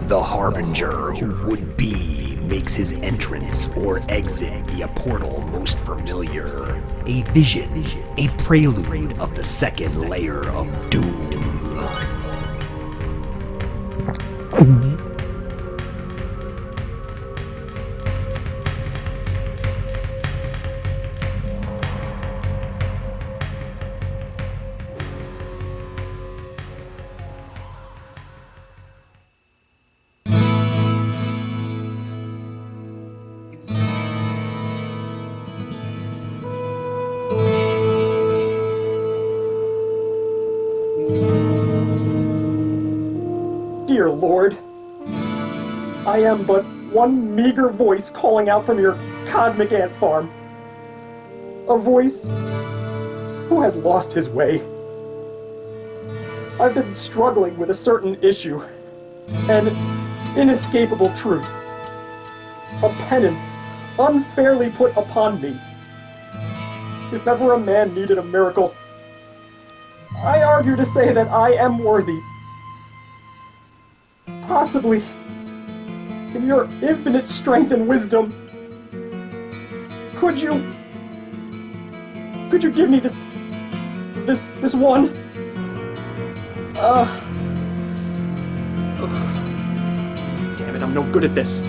The harbinger who would be makes his entrance or exit via portal most familiar. A vision, a prelude of the second layer of doom. Dear Lord, I am but one meager voice calling out from your cosmic ant farm. A voice who has lost his way. I've been struggling with a certain issue, an inescapable truth. A penance unfairly put upon me. If ever a man needed a miracle, I argue to say that I am worthy. Possibly, in your infinite strength and wisdom, could you give me this one? Damn it, I'm no good at this.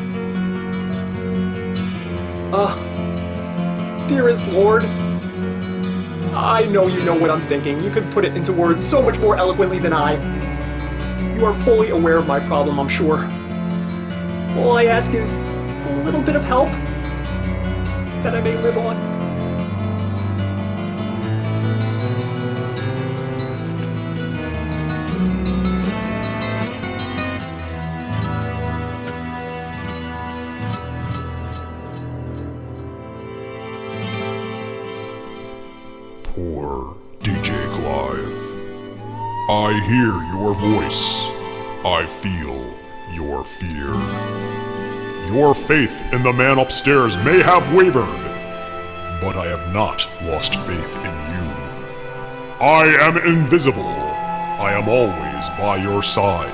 Dearest Lord, I know you know what I'm thinking. You could put it into words so much more eloquently than I. You are fully aware of my problem, I'm sure. All I ask is a little bit of help that I may live on. Poor DJ Clive. I hear your voice. I feel your fear. Your faith in the man upstairs may have wavered, but I have not lost faith in you. I am invisible. I am always by your side.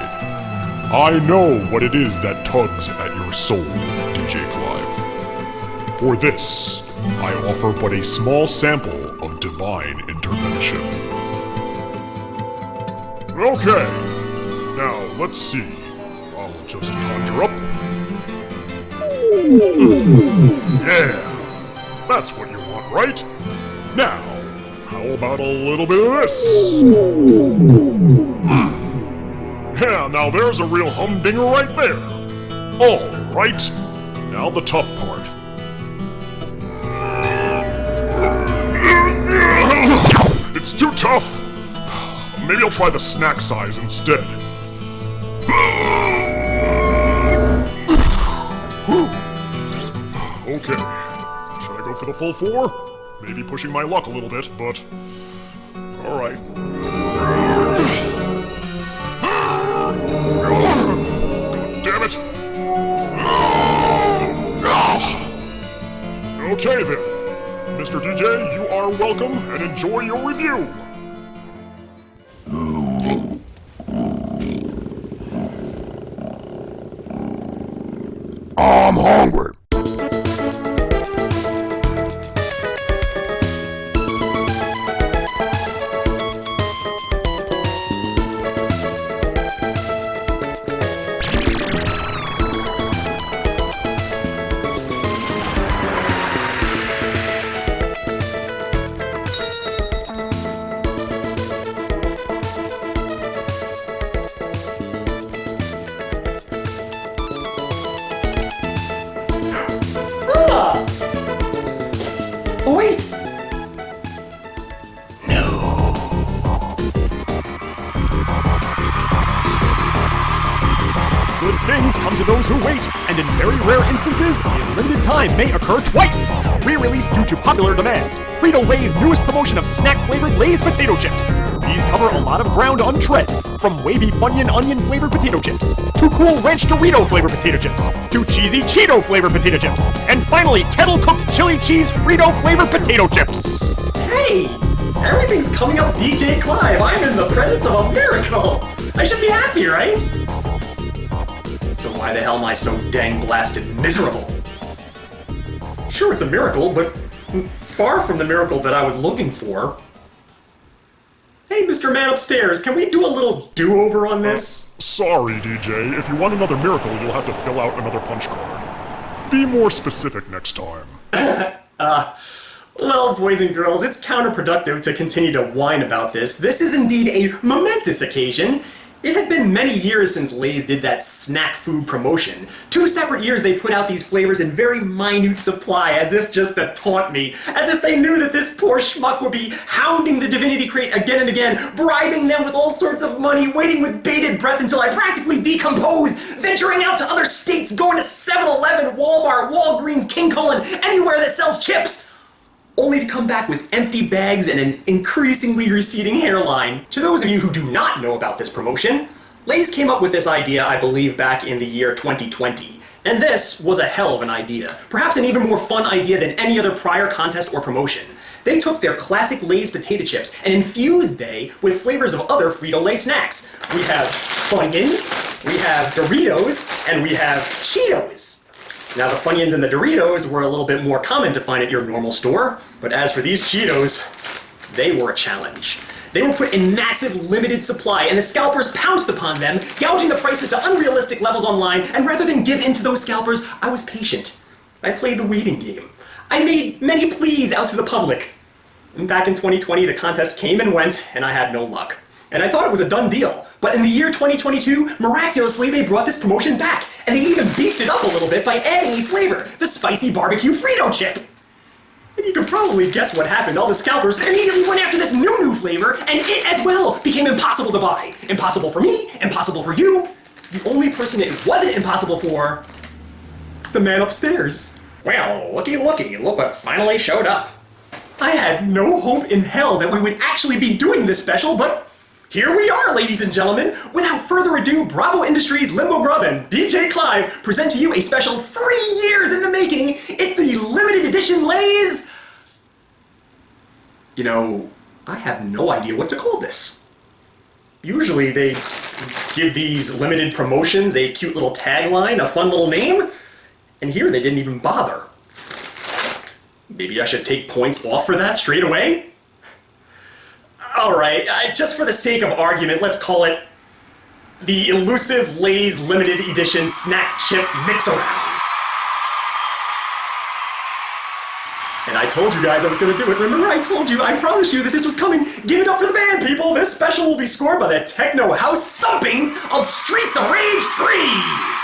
I know what it is that tugs at your soul, DJ Clive. For this, I offer but a small sample of divine intervention. Okay, now let's see. I'll just conjure up. Yeah, that's what you want, right? Now, how about a little bit of this? Yeah, now there's a real humdinger right there. All right, now the tough part. It's too tough. Maybe I'll try the snack size instead. Okay. Should I go for the full 4? Maybe pushing my luck a little bit, but... Alright. Damn it! Okay then. Mr. DJ, you are welcome and enjoy your review! I'm hungry. Oh, wait! Good things come to those who wait, and in very rare instances, a limited time may occur twice. Re-released due to popular demand, Frito-Lay's newest promotion of snack-flavored Lay's potato chips. These cover a lot of ground untread, from wavy Funyun onion-flavored potato chips, to cool ranch Dorito-flavored potato chips, to cheesy Cheeto-flavored potato chips, and finally kettle-cooked chili cheese Frito-flavored potato chips. Hey! Everything's coming up DJ Clive. I'm in the presence of a miracle. I should be happy, right? So why the hell am I so dang blasted miserable? Sure, it's a miracle, but far from the miracle that I was looking for. Hey, Mr. Man upstairs, can we do a little do-over on this? Sorry, DJ. If you want another miracle, you'll have to fill out another punch card. Be more specific next time. Well, boys and girls, it's counterproductive to continue to whine about this. This is indeed a momentous occasion. It had been many years since Lay's did that snack food promotion. 2 separate years they put out these flavors in very minute supply, as if just to taunt me. As if they knew that this poor schmuck would be hounding the Divinity Crate again and again, bribing them with all sorts of money, waiting with bated breath until I practically decompose, venturing out to other states, going to 7-Eleven, Walmart, Walgreens, King Cullen, anywhere that sells chips, only to come back with empty bags and an increasingly receding hairline. To those of you who do not know about this promotion, Lay's came up with this idea, I believe, back in the year 2020. And this was a hell of an idea. Perhaps an even more fun idea than any other prior contest or promotion. They took their classic Lay's potato chips and infused they with flavors of other Frito-Lay snacks. We have Funyuns, we have Doritos, and we have Cheetos. Now, the Funyuns and the Doritos were a little bit more common to find at your normal store, but as for these Cheetos, they were a challenge. They were put in massive limited supply, and the scalpers pounced upon them, gouging the prices to unrealistic levels online, and rather than give in to those scalpers, I was patient. I played the waiting game. I made many pleas out to the public. And back in 2020, the contest came and went, and I had no luck. And I thought it was a done deal. But in the year 2022, miraculously, they brought this promotion back, and they even beefed it up a little bit by adding a flavor, the spicy barbecue Frito chip. And you can probably guess what happened. All the scalpers immediately went after this new flavor, and it as well became impossible to buy. Impossible for me, impossible for you. The only person it wasn't impossible for was the man upstairs. Well, looky, look what finally showed up. I had no hope in hell that we would actually be doing this special, but here we are, ladies and gentlemen. Without further ado, Bravo Industries, Limbo, Grub, and DJ Clive present to you a special 3 years in the making. It's the limited edition Lay's. You know, I have no idea what to call this. Usually they give these limited promotions a cute little tagline, a fun little name, and here they didn't even bother. Maybe I should take points off for that straight away? Alright, just for the sake of argument, let's call it the elusive Lay's limited edition snack chip MIXAROUND. And I told you guys I was gonna do it. Remember, I told you, I promised you that this was coming. Give it up for the band, people! This special will be scored by the techno house thumpings of Streets of Rage 3!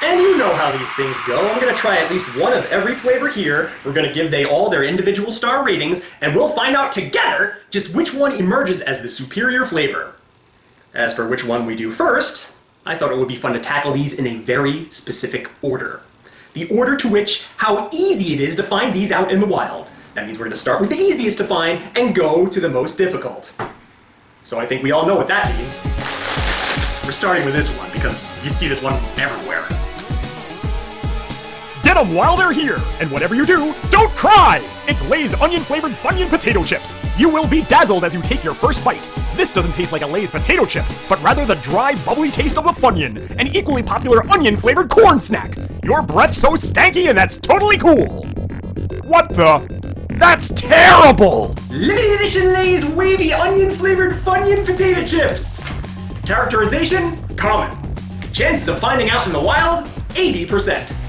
And you know how these things go. I'm gonna try at least one of every flavor here. We're gonna give they all their individual star ratings, and we'll find out together just which one emerges as the superior flavor. As for which one we do first, I thought it would be fun to tackle these in a very specific order. The order to which how easy it is to find these out in the wild. That means we're gonna start with the easiest to find and go to the most difficult. So I think we all know what that means. We're starting with this one because you see this one everywhere. Get them while they're here, and whatever you do, don't cry! It's Lay's onion-flavored Funyun potato chips. You will be dazzled as you take your first bite. This doesn't taste like a Lay's potato chip, but rather the dry, bubbly taste of the Funyun, an equally popular onion-flavored corn snack. Your breath's so stanky, and that's totally cool. What the? That's terrible! Limited edition Lay's wavy onion-flavored Funyun potato chips. Characterization, common. Chances of finding out in the wild, 80%.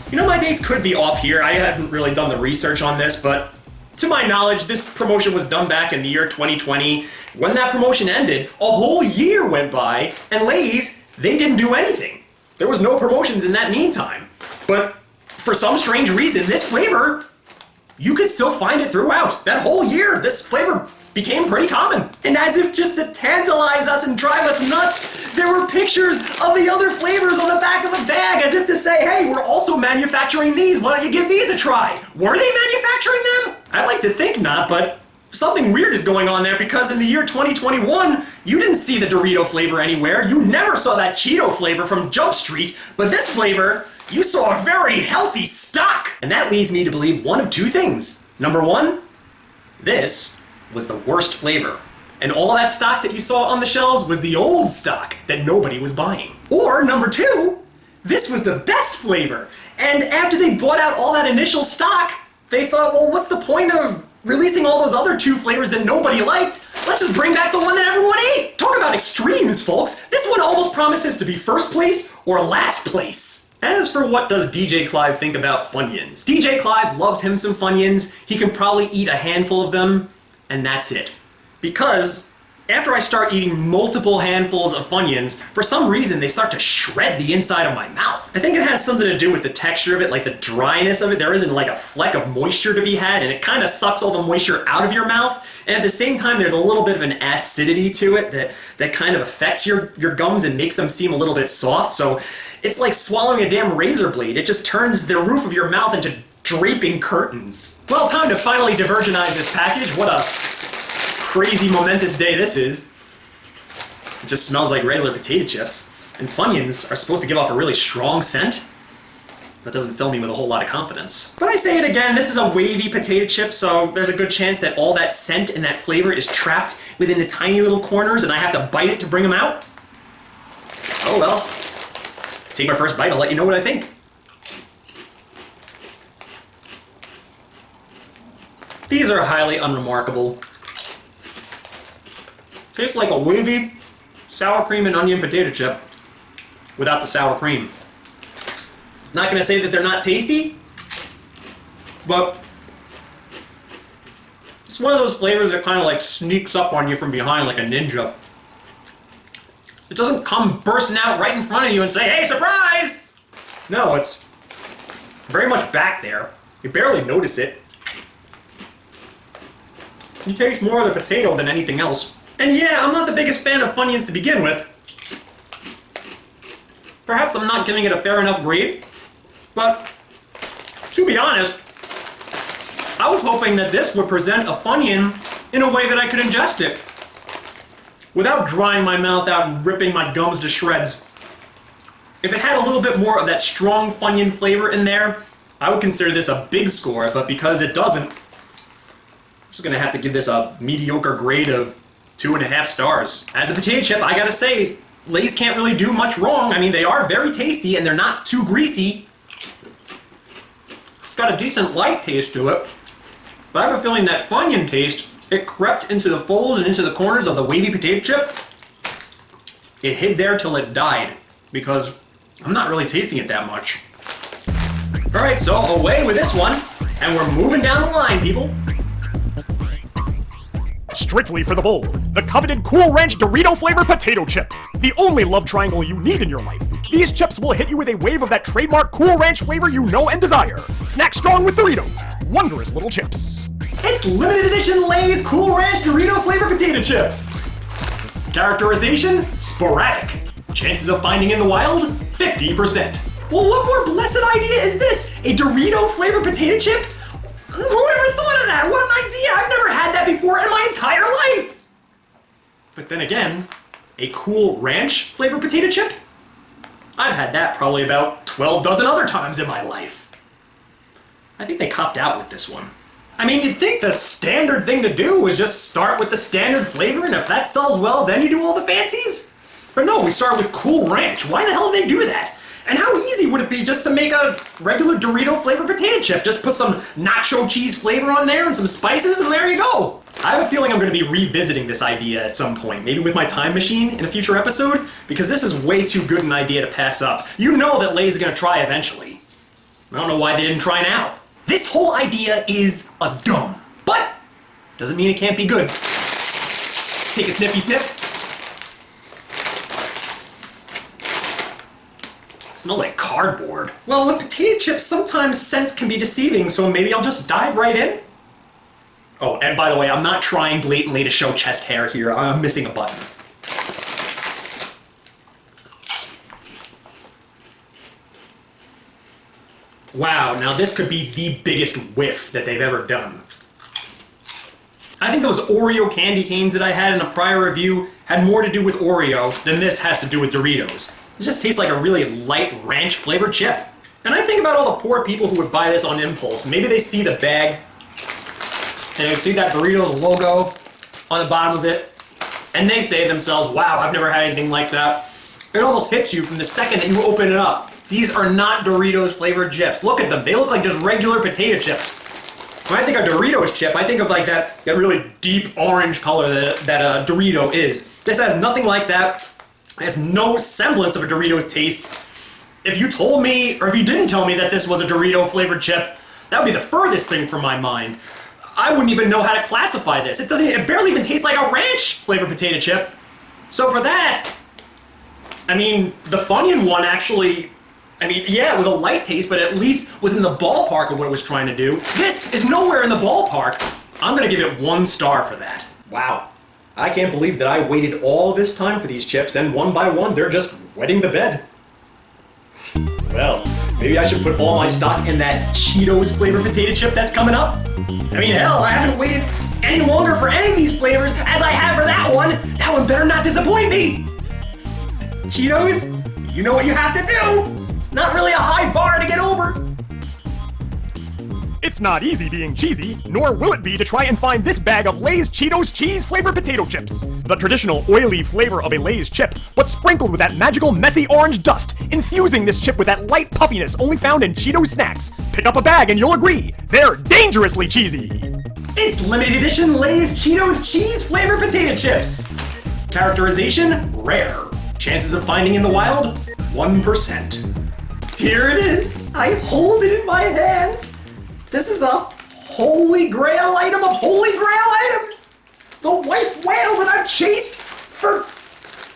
You know, my dates could be off here. I haven't really done the research on this, but to my knowledge, this promotion was done back in the year 2020. When that promotion ended, a whole year went by, and Lay's, they didn't do anything. There was no promotions in that meantime. But for some strange reason, this flavor, you could still find it throughout. That whole year, this flavor became pretty common. And as if just to tantalize us and drive us nuts, there were pictures of the other flavors on the back of the bag, as if to say, hey, we're also manufacturing these. Why don't you give these a try? Were they manufacturing them? I'd like to think not, but something weird is going on there, because in the year 2021, you didn't see the Dorito flavor anywhere. You never saw that Cheeto flavor from Jump Street, but this flavor, you saw a very healthy stock. And that leads me to believe one of two things. Number one, this was the worst flavor. And all that stock that you saw on the shelves was the old stock that nobody was buying. Or number 2, this was the best flavor. And after they bought out all that initial stock, they thought, well, what's the point of releasing all those other 2 flavors that nobody liked? Let's just bring back the one that everyone ate. Talk about extremes, folks. This one almost promises to be first place or last place. As for what does DJ Clive think about Funyuns? DJ Clive loves him some Funyuns. He can probably eat a handful of them, and that's it. Because after I start eating multiple handfuls of Funyuns, for some reason they start to shred the inside of my mouth. I think it has something to do with the texture of it, like the dryness of it. There isn't like a fleck of moisture to be had, and it kind of sucks all the moisture out of your mouth. And at the same time, there's a little bit of an acidity to it that kind of affects your gums and makes them seem a little bit soft. So it's like swallowing a damn razor blade. It just turns the roof of your mouth into draping curtains. Well, time to finally divergenize this package. What a crazy momentous day this is. It just smells like regular potato chips. And Funyuns are supposed to give off a really strong scent. That doesn't fill me with a whole lot of confidence. But I say it again, this is a wavy potato chip, so there's a good chance that all that scent and that flavor is trapped within the tiny little corners and I have to bite it to bring them out. Oh well. Take my first bite, I'll let you know what I think. These are highly unremarkable. Tastes like a wavy sour cream and onion potato chip without the sour cream. Not gonna say that they're not tasty, but it's one of those flavors that kind of like sneaks up on you from behind like a ninja. It doesn't come bursting out right in front of you and say, hey, surprise! No, it's very much back there. You barely notice it. You taste more of the potato than anything else. And yeah, I'm not the biggest fan of Funyuns to begin with. Perhaps I'm not giving it a fair enough grade, but to be honest, I was hoping that this would present a Funyun in a way that I could ingest it, without drying my mouth out and ripping my gums to shreds. If it had a little bit more of that strong Funyun flavor in there, I would consider this a big score, but because it doesn't, I'm just gonna have to give this a mediocre grade of 2.5 stars. As a potato chip, I gotta say, Lay's can't really do much wrong. I mean, they are very tasty and they're not too greasy. Got a decent light taste to it, but I have a feeling that Funyun taste, it crept into the folds and into the corners of the wavy potato chip. It hid there till it died, because I'm not really tasting it that much. Alright, so away with this one, and we're moving down the line, people. Strictly for the bold, the coveted Cool Ranch Dorito flavored potato chip. The only love triangle you need in your life. These chips will hit you with a wave of that trademark Cool Ranch flavor you know and desire. Snack strong with Doritos. Wondrous little chips. It's limited edition Lay's Cool Ranch Dorito flavored potato chips. Characterization, sporadic. Chances of finding in the wild, 50%. Well, what more blessed idea is this? A Dorito flavored potato chip? Who ever thought of that? What an idea! I've never had that before in my entire life! But then again, a Cool Ranch flavored potato chip? I've had that probably about 12 dozen other times in my life. I think they copped out with this one. I mean, you'd think the standard thing to do was just start with the standard flavor, and if that sells well, then you do all the fancies? But no, we start with Cool Ranch. Why the hell did they do that? And how easy would it be just to make a regular Dorito flavored potato chip? Just put some nacho cheese flavor on there and some spices, and there you go. I have a feeling I'm going to be revisiting this idea at some point, maybe with my time machine in a future episode, because this is way too good an idea to pass up. You know that Lay's going to try eventually. I don't know why they didn't try now. This whole idea is a dumb, but doesn't mean it can't be good. Take a sniffy sniff. Smells like cardboard. Well, with potato chips, sometimes scents can be deceiving, so maybe I'll just dive right in. Oh, and by the way, I'm not trying blatantly to show chest hair here. I'm missing a button. Wow, now this could be the biggest whiff that they've ever done. I think those Oreo candy canes that I had in a prior review had more to do with Oreo than this has to do with Doritos. It just tastes like a really light ranch flavored chip. And I think about all the poor people who would buy this on impulse. Maybe they see the bag and they see that Doritos logo on the bottom of it, and they say to themselves, wow, I've never had anything like that. It almost hits you from the second that you open it up. These are not Doritos flavored chips. Look at them, they look like just regular potato chips. When I think of Doritos chip, I think of like that really deep orange color that a Dorito is. This has nothing like that. It has no semblance of a Doritos taste. If you told me, or if you didn't tell me that this was a Dorito flavored chip, that would be the furthest thing from my mind. I wouldn't even know how to classify this. It barely even tastes like a ranch flavored potato chip. So for that, I mean, the Funyun one actually, I mean, yeah, it was a light taste, but at least was in the ballpark of what it was trying to do. This is nowhere in the ballpark. I'm gonna give it 1 star for that. Wow. I can't believe that I waited all this time for these chips, and one by one, they're just wetting the bed. Well, maybe I should put all my stock in that Cheetos flavored potato chip that's coming up. I mean, hell, I haven't waited any longer for any of these flavors as I have for that one. That one better not disappoint me. Cheetos, you know what you have to do. It's not really a high bar to get over. It's not easy being cheesy, nor will it be to try and find this bag of Lay's Cheetos cheese-flavored potato chips. The traditional oily flavor of a Lay's chip, but sprinkled with that magical messy orange dust, infusing this chip with that light puffiness only found in Cheetos snacks. Pick up a bag and you'll agree, they're dangerously cheesy. It's limited edition Lay's Cheetos cheese-flavored potato chips. Characterization, rare. Chances of finding in the wild, 1%. Here it is. I hold it in my hands. This is a holy grail item of holy grail items. The white whale that I've chased for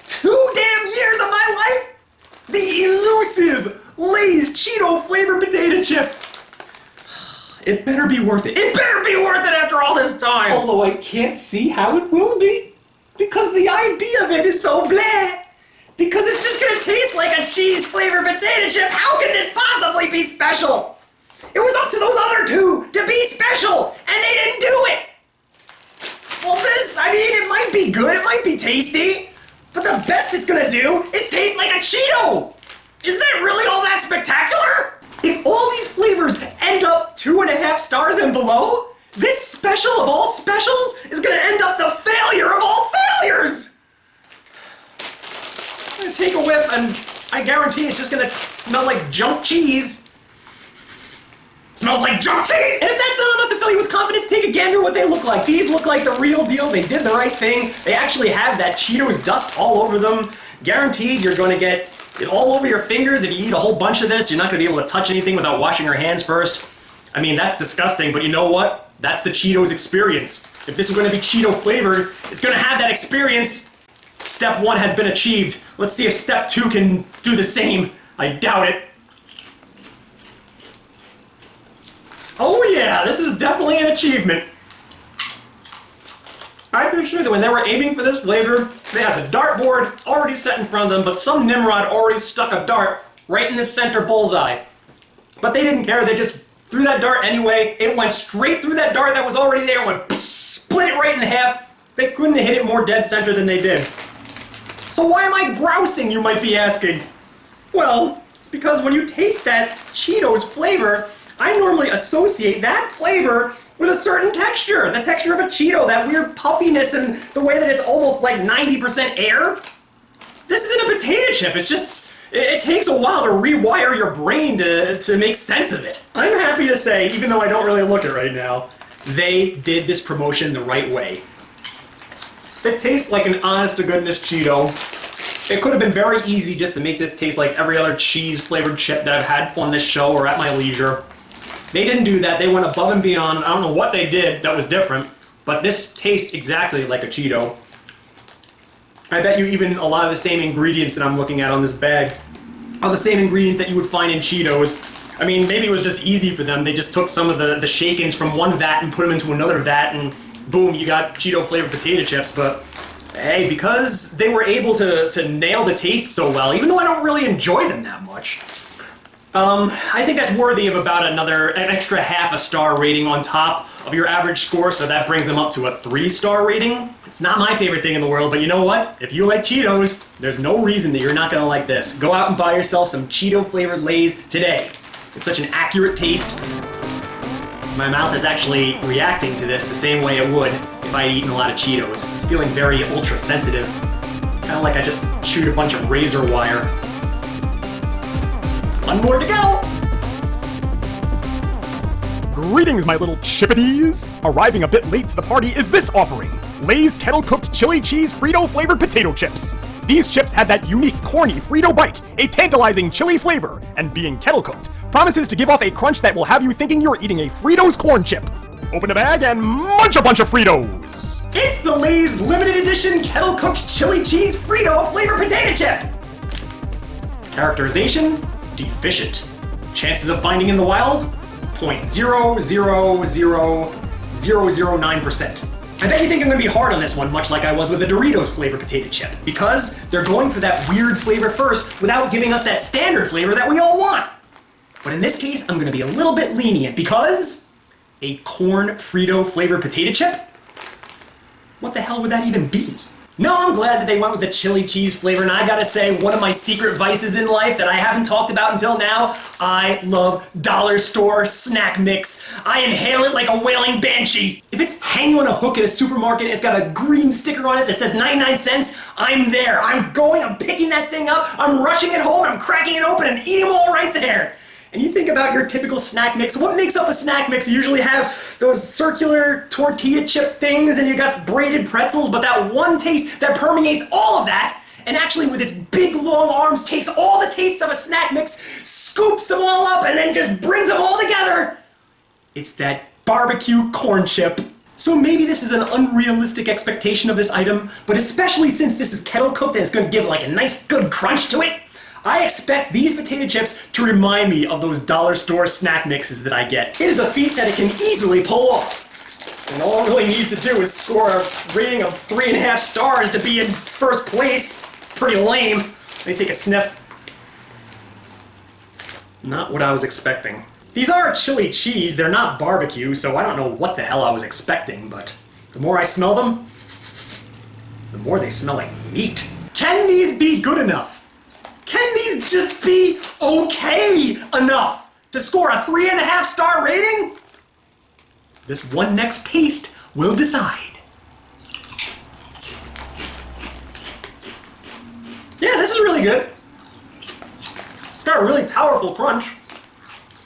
2 damn years of my life. The elusive Lay's Cheeto flavored potato chip. It better be worth it. It better be worth it after all this time. Although I can't see how it will be. Because the idea of it is so blah. Because it's just gonna taste like a cheese flavored potato chip. How can this possibly be special? It was up to those other two to be special, and they didn't do it. Well, this, I mean, it might be good, it might be tasty, but the best it's gonna do is taste like a Cheeto. Is that really all that spectacular? If all these flavors end up 2.5 stars and below, this special of all specials is gonna end up the failure of all failures. I'm gonna take a whiff and I guarantee it's just gonna smell like junk cheese. Smells like junk cheese! And if that's not enough to fill you with confidence, take a gander at what they look like. These look like the real deal. They did the right thing. They actually have that Cheetos dust all over them. Guaranteed you're gonna get it all over your fingers. If you eat a whole bunch of this, you're not gonna be able to touch anything without washing your hands first. I mean, that's disgusting, but you know what? That's the Cheetos experience. If this is gonna be Cheeto flavored, it's gonna have that experience. Step 1 has been achieved. Let's see if step 2 can do the same. I doubt it. Oh yeah, this is definitely an achievement. I'm pretty sure that when they were aiming for this flavor, they had the dartboard already set in front of them, but some Nimrod already stuck a dart right in the center bullseye. But they didn't care, they just threw that dart anyway. It went straight through that dart that was already there and went split it right in half. They couldn't have hit it more dead center than they did. So why am I grousing, you might be asking? Well, it's because when you taste that Cheetos flavor, I normally associate that flavor with a certain texture. The texture of a Cheeto, that weird puffiness and the way that it's almost like 90% air. This isn't a potato chip, it's just, it takes a while to rewire your brain to make sense of it. I'm happy to say, even though I don't really look it right now, they did this promotion the right way. It tastes like an honest-to-goodness Cheeto. It could have been very easy just to make this taste like every other cheese-flavored chip that I've had on this show or at my leisure. They didn't do that. They went above and beyond. I don't know what they did that was different, but this tastes exactly like a Cheeto. I bet you even a lot of the same ingredients that I'm looking at on this bag are the same ingredients that you would find in Cheetos. I mean, maybe it was just easy for them. They just took some of the shake-ins from one vat and put them into another vat, and boom, you got Cheeto-flavored potato chips. But hey, because they were able to nail the taste so well, even though I don't really enjoy them that much, I think that's worthy of about an extra half a star rating on top of your average score, so that brings them up to a 3-star rating. It's not my favorite thing in the world, but you know what? If you like Cheetos, there's no reason that you're not gonna like this. Go out and buy yourself some Cheeto-flavored Lay's today. It's such an accurate taste. My mouth is actually reacting to this the same way it would if I had eaten a lot of Cheetos. I was feeling very ultra sensitive. Kind of like I just chewed a bunch of razor wire. One more to go! Greetings, my little chippities! Arriving a bit late to the party is this offering: Lay's kettle-cooked chili cheese Frito-flavored potato chips. These chips have that unique, corny Frito bite, a tantalizing chili flavor, and being kettle-cooked promises to give off a crunch that will have you thinking you're eating a Fritos corn chip. Open a bag and munch a bunch of Fritos! It's the Lay's limited edition kettle-cooked chili cheese Frito-flavored potato chip! Characterization: deficient. Chances of finding in the wild: 0.000009%. I bet you think I'm gonna be hard on this one, much like I was with the Doritos flavored potato chip, because they're going for that weird flavor first without giving us that standard flavor that we all want. But in this case, I'm gonna be a little bit lenient because a corn Frito flavored potato chip? What the hell would that even be? No, I'm glad that they went with the chili cheese flavor, and I gotta say, one of my secret vices in life that I haven't talked about until now, I love dollar store snack mix. I inhale it like a wailing banshee. If it's hanging on a hook at a supermarket, it's got a green sticker on it that says 99 cents, I'm there. I'm picking that thing up, I'm rushing it home, I'm cracking it open and eating them all right there. And you think about your typical snack mix. What makes up a snack mix? You usually have those circular tortilla chip things and you got braided pretzels, but that one taste that permeates all of that, and actually with its big long arms takes all the tastes of a snack mix, scoops them all up, and then just brings them all together. It's that barbecue corn chip. So maybe this is an unrealistic expectation of this item, but especially since this is kettle cooked and it's gonna give like a nice good crunch to it, I expect these potato chips to remind me of those dollar store snack mixes that I get. It is a feat that it can easily pull off. And all it really needs to do is score a rating of 3.5 stars to be in first place. Pretty lame. Let me take a sniff. Not what I was expecting. These are chili cheese, they're not barbecue, so I don't know what the hell I was expecting, but the more I smell them, the more they smell like meat. Can these be good enough? Can these just be okay enough to score a 3.5 star rating? This one next taste will decide. Yeah, this is really good. It's got a really powerful crunch.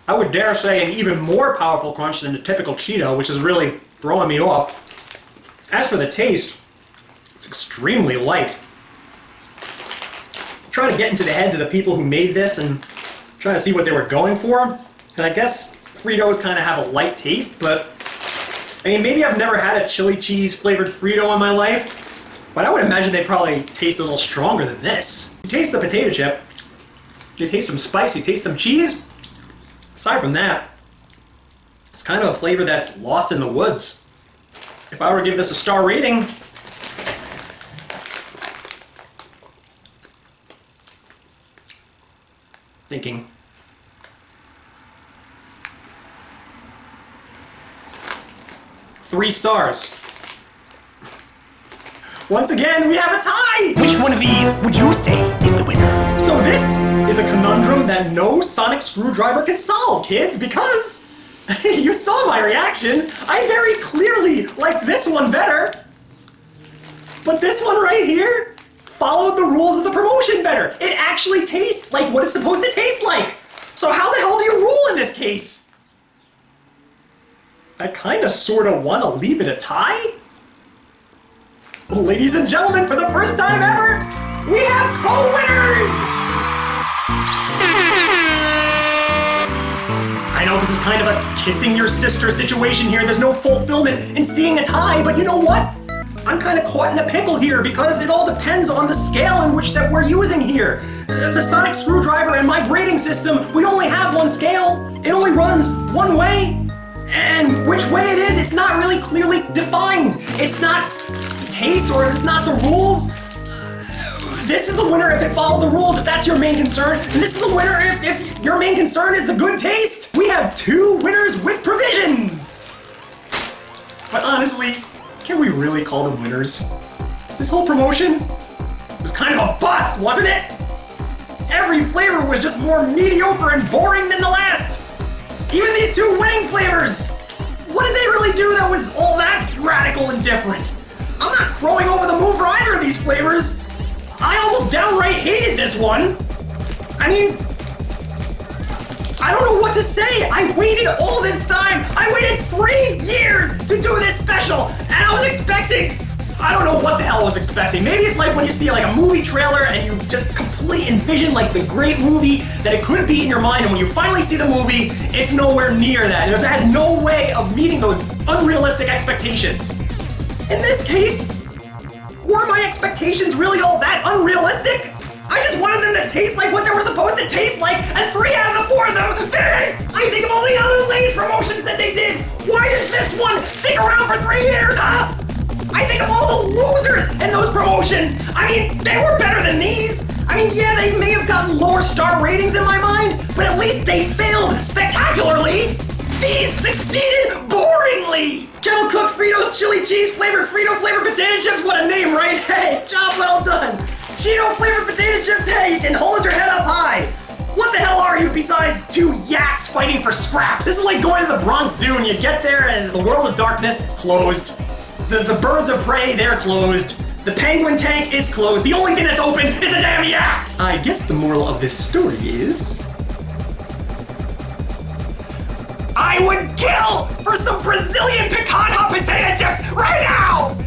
I would dare say an even more powerful crunch than the typical Cheeto, which is really throwing me off. As for the taste, it's extremely light. Try to get into the heads of the people who made this and try to see what they were going for. And I guess Fritos kind of have a light taste, but I mean, maybe I've never had a chili cheese flavored Frito in my life, but I would imagine they probably taste a little stronger than this. You taste the potato chip, you taste some spice, you taste some cheese. Aside from that, it's kind of a flavor that's lost in the woods. If I were to give this a star rating, thinking 3 stars. Once again, we have a tie! Which one of these would you say is the winner? So this is a conundrum that no sonic screwdriver can solve, kids, because you saw my reactions. I very clearly liked this one better. But this one right here followed the rules of the promotion better. It actually tastes like what it's supposed to taste like. So how the hell do you rule in this case? I kind of sort of want to leave it a tie. Ladies and gentlemen, for the first time ever, we have co-winners! I know this is kind of a kissing your sister situation here. There's no fulfillment in seeing a tie, but you know what? I'm kind of caught in a pickle here because it all depends on the scale in which that we're using here. The sonic screwdriver and my grading system, we only have one scale. It only runs one way. And which way it is, it's not really clearly defined. It's not taste or it's not the rules. This is the winner if it followed the rules, if that's your main concern. And this is the winner if your main concern is the good taste. We have 2 winners with provisions. But honestly, can we really call them winners? This whole promotion was kind of a bust, wasn't it? Every flavor was just more mediocre and boring than the last. Even these 2 winning flavors, what did they really do that was all that radical and different? I'm not crowing over the moon for either of these flavors. I almost downright hated this one. I mean, I don't know what to say. I waited all this time. I waited 3 years to do this special, and I was expecting, I don't know what the hell I was expecting. Maybe it's like when you see like a movie trailer and you just completely envision like the great movie that it could be in your mind, and when you finally see the movie, it's nowhere near that. It has no way of meeting those unrealistic expectations. In this case, were my expectations really all that unrealistic? I just wanted them to taste like what they were supposed to taste like, and 3 out of the 4 of them didn't! I think of all the other Lay's promotions that they did! Why did this one stick around for 3 years, huh? I think of all the losers in those promotions! I mean, they were better than these! I mean, yeah, they may have gotten lower star ratings in my mind, but at least they failed spectacularly! These succeeded boringly! Kettle cooked Fritos chili cheese flavored Frito flavored potato chips, what a name, right? Hey, job well done! Cheeto flavored potato chips, hey, you can hold your head up high! What the hell are you besides 2 yaks fighting for scraps? This is like going to the Bronx Zoo and you get there and the world of darkness is closed. The birds of prey, they're closed. The penguin tank, it's closed. The only thing that's open is the damn yaks! I guess the moral of this story is... I would kill for some Brazilian pecan hot potato chips right now!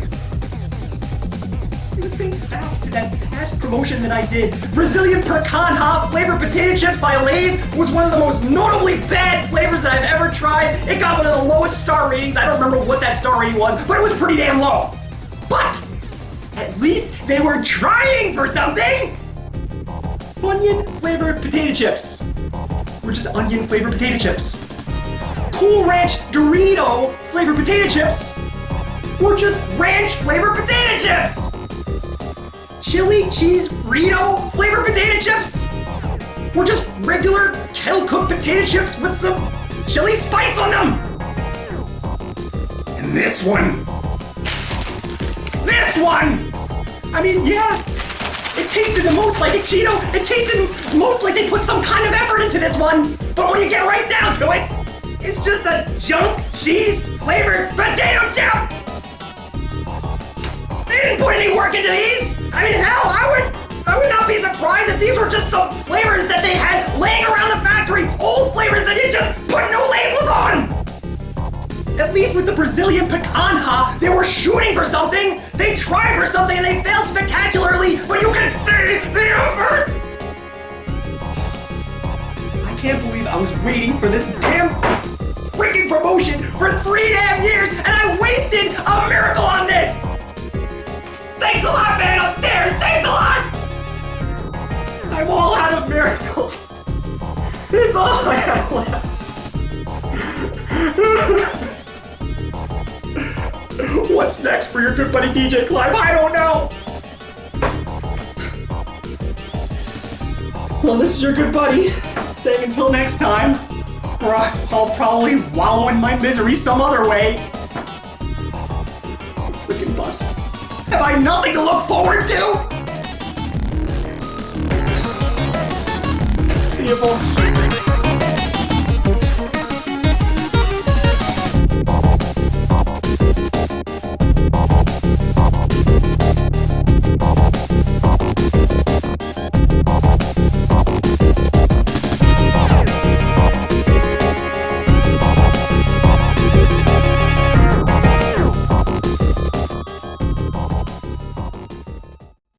You think back to that past promotion that I did. Brazilian pecan hot flavored potato chips by Lay's was one of the most notably bad flavors that I've ever tried. It got one of the lowest star ratings. I don't remember what that star rating was, but it was pretty damn low. But at least they were trying for something! Onion flavored potato chips. We're just onion flavored potato chips. Cool Ranch Dorito flavored potato chips. We're just ranch flavored potato chips. Chili cheese Frito flavored potato chips. We're just regular kettle cooked potato chips with some chili spice on them. And this one. I mean, yeah, it tasted the most like a Cheeto. It tasted most like they put some kind of effort into this one. But when you get right down to it, it's just a junk cheese flavored potato chip. They didn't put any work into these. I mean, hell, I would not be surprised if these were just some flavors that they had laying around the factory. Old flavors that you just put new labels on. At least with the Brazilian pecan hot, they were shooting for something. They tried for something and they failed spectacularly, but you can see the effort. I can't believe I was waiting for this damn freaking promotion for 3 damn years and I wasted a miracle on this. Thanks a lot, man upstairs. Thanks a lot. I'm all out of miracles. It's all I have left. What's next for your good buddy DJ Clive? I don't know! Well, this is your good buddy saying until next time, or I'll probably wallow in my misery some other way. Freaking bust. Have I nothing to look forward to? See you, folks.